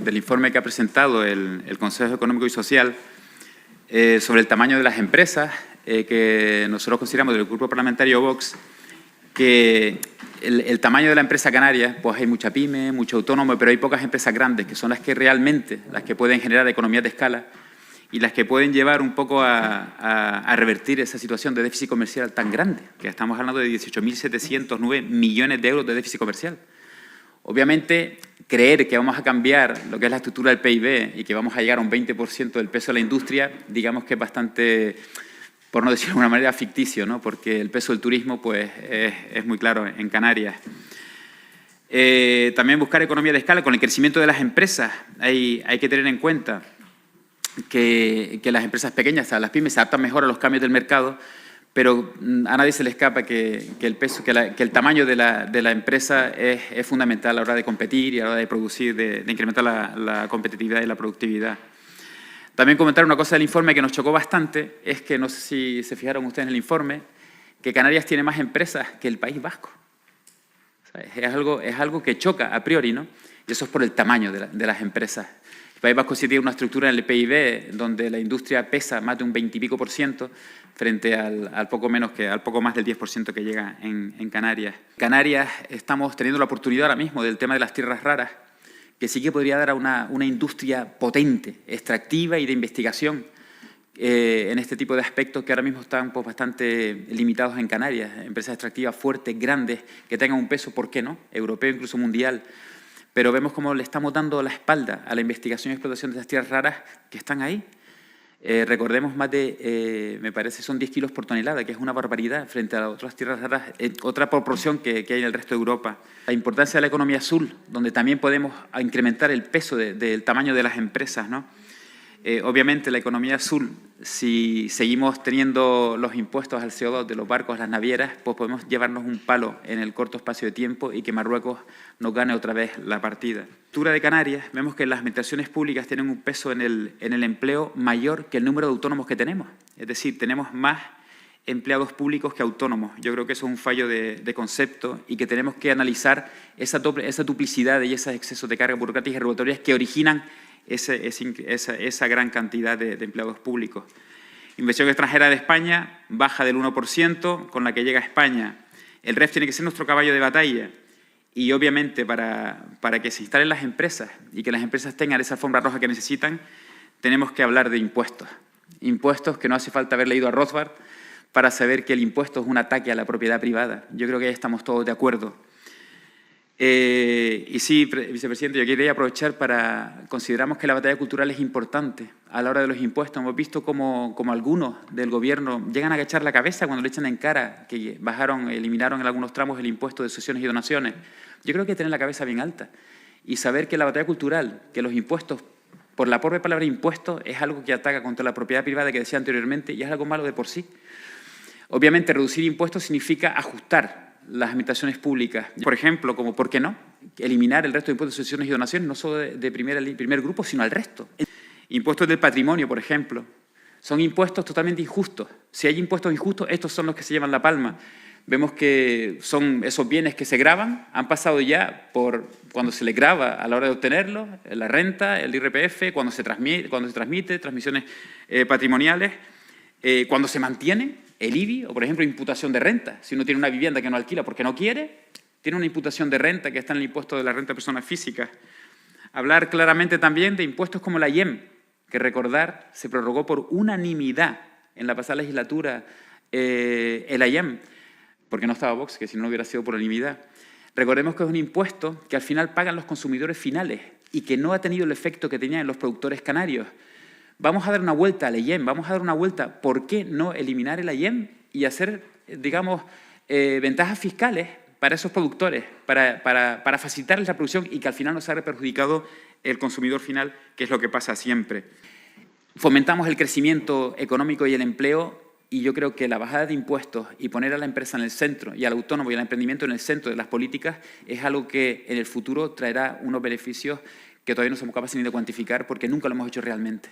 del informe que ha presentado el Consejo Económico y Social sobre el tamaño de las empresas, que nosotros consideramos del Grupo Parlamentario Vox, que el tamaño de la empresa canaria, pues hay mucha pyme, mucho autónomo, pero hay pocas empresas grandes, que son las que realmente, las que pueden generar economías de escala y las que pueden llevar un poco a revertir esa situación de déficit comercial tan grande, que estamos hablando de 18.709 millones de euros de déficit comercial. Obviamente, creer que vamos a cambiar lo que es la estructura del PIB y que vamos a llegar a un 20% del peso de la industria, digamos que es bastante, por no decirlo de una manera, ficticio, ¿no? Porque el peso del turismo pues, es muy claro en Canarias. También buscar economía de escala con el crecimiento de las empresas. Hay que tener en cuenta que las empresas pequeñas, o sea, las pymes, se adaptan mejor a los cambios del mercado, pero a nadie se le escapa que el tamaño de la empresa es fundamental a la hora de competir y a la hora de producir, de incrementar la competitividad y la productividad. También comentar una cosa del informe que nos chocó bastante, es que, no sé si se fijaron ustedes en el informe, que Canarias tiene más empresas que el País Vasco. O sea, es algo que choca a priori, ¿no? Y eso es por el tamaño de las empresas. El País Vasco sí tiene una estructura en el PIB donde la industria pesa más de un 20 y pico % frente al poco más del 10% que llega en Canarias. En Canarias estamos teniendo la oportunidad ahora mismo del tema de las tierras raras, que sí que podría dar a una industria potente, extractiva y de investigación en este tipo de aspectos que ahora mismo están pues, bastante limitados en Canarias. Empresas extractivas fuertes, grandes, que tengan un peso, ¿por qué no?, europeo, incluso mundial. Pero vemos cómo le estamos dando la espalda a la investigación y explotación de las tierras raras que están ahí. Recordemos más de, me parece, son 10 kilos por tonelada, que es una barbaridad frente a otras tierras raras, otra proporción que hay en el resto de Europa. La importancia de la economía azul, donde también podemos incrementar el peso del tamaño de las empresas, ¿no? Obviamente la economía azul, si seguimos teniendo los impuestos al CO2 de los barcos, las navieras, pues podemos llevarnos un palo en el corto espacio de tiempo y que Marruecos nos gane otra vez la partida. En la estructura de Canarias vemos que las administraciones públicas tienen un peso en el empleo mayor que el número de autónomos que tenemos. Es decir, tenemos más empleados públicos que autónomos. Yo creo que eso es un fallo de concepto y que tenemos que analizar esa duplicidad y esos excesos de carga burocrática y regulatorias que originan esa gran cantidad de empleados públicos. Inversión extranjera de España baja del 1% con la que llega a España. El REF tiene que ser nuestro caballo de batalla y obviamente para que se instalen las empresas y que las empresas tengan esa alfombra roja que necesitan, tenemos que hablar de impuestos. Impuestos que no hace falta haber leído a Rothbard para saber que el impuesto es un ataque a la propiedad privada. Yo creo que ahí estamos todos de acuerdo. Y sí, vicepresidente, yo quería aprovechar consideramos que la batalla cultural es importante a la hora de los impuestos. Hemos visto como algunos del gobierno llegan a agachar la cabeza cuando le echan en cara que eliminaron en algunos tramos el impuesto de sucesiones y donaciones. Yo creo que hay que tener la cabeza bien alta y saber que la batalla cultural, que los impuestos, por la propia palabra impuesto, es algo que ataca contra la propiedad privada que decía anteriormente y es algo malo de por sí. Obviamente, reducir impuestos significa ajustar las administraciones públicas. Por ejemplo, como ¿por qué no?, eliminar el resto de impuestos de sucesiones y donaciones, no solo de primer grupo, sino al resto. Impuestos del patrimonio, por ejemplo, son impuestos totalmente injustos. Si hay impuestos injustos, estos son los que se llevan la palma. Vemos que son esos bienes que se gravan, han pasado ya por cuando se les grava a la hora de obtenerlos, la renta, el IRPF, cuando se transmite, transmisiones patrimoniales, cuando se mantiene el IBI, o por ejemplo imputación de renta. Si uno tiene una vivienda que no alquila porque no quiere, tiene una imputación de renta que está en el impuesto de la renta de personas físicas. Hablar claramente también de impuestos como la IEM, que recordar se prorrogó por unanimidad en la pasada legislatura el IEM, porque no estaba Vox, que si no hubiera sido por unanimidad. Recordemos que es un impuesto que al final pagan los consumidores finales y que no ha tenido el efecto que tenían los productores canarios. Vamos a dar una vuelta al IEM, vamos a dar una vuelta, ¿por qué no eliminar el IEM y hacer, digamos, ventajas fiscales para esos productores, para facilitarles la producción y que al final no se haya perjudicado el consumidor final, que es lo que pasa siempre? Fomentamos el crecimiento económico y el empleo y yo creo que la bajada de impuestos y poner a la empresa en el centro y al autónomo y al emprendimiento en el centro de las políticas es algo que en el futuro traerá unos beneficios que todavía no somos capaces ni de cuantificar porque nunca lo hemos hecho realmente.